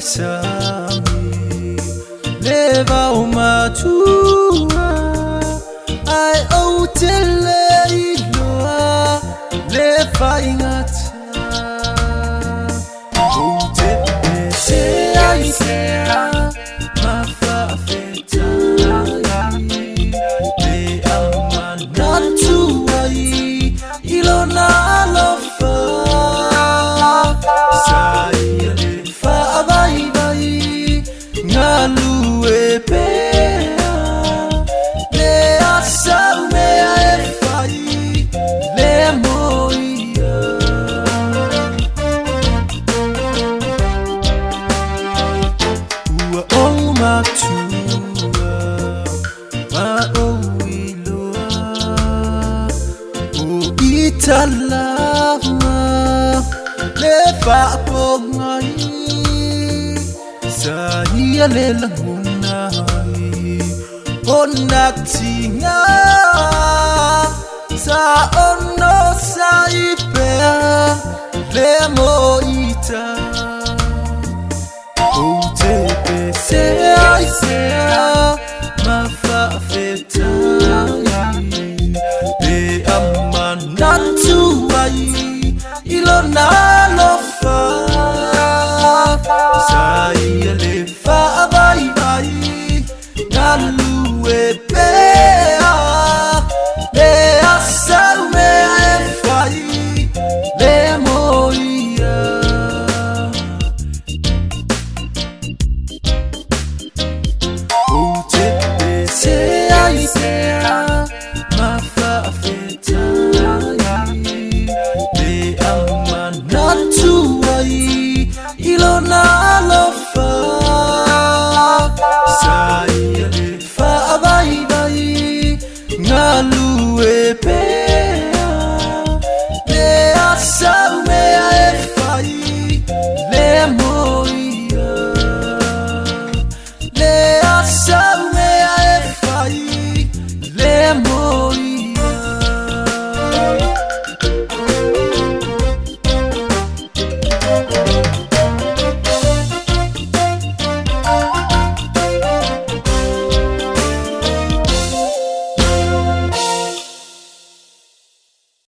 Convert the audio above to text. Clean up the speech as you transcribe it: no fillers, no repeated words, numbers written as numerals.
sami leva uma tua ai o tele iloa leva ingata o te se ai se ma fa feta le amanan tua ilona lofa Italama lefa pongai sa iya lelangunai onatinga sa ono sa ipe lemoita o te se ai se ma fa feta nantu ai ilona lofa sai le fa vai vai nalu e pea le asal me e fai le moia o te se ai se ma fa feta ilona lofa sai le fa vai vai ngalu e pea le asau me e fai le moi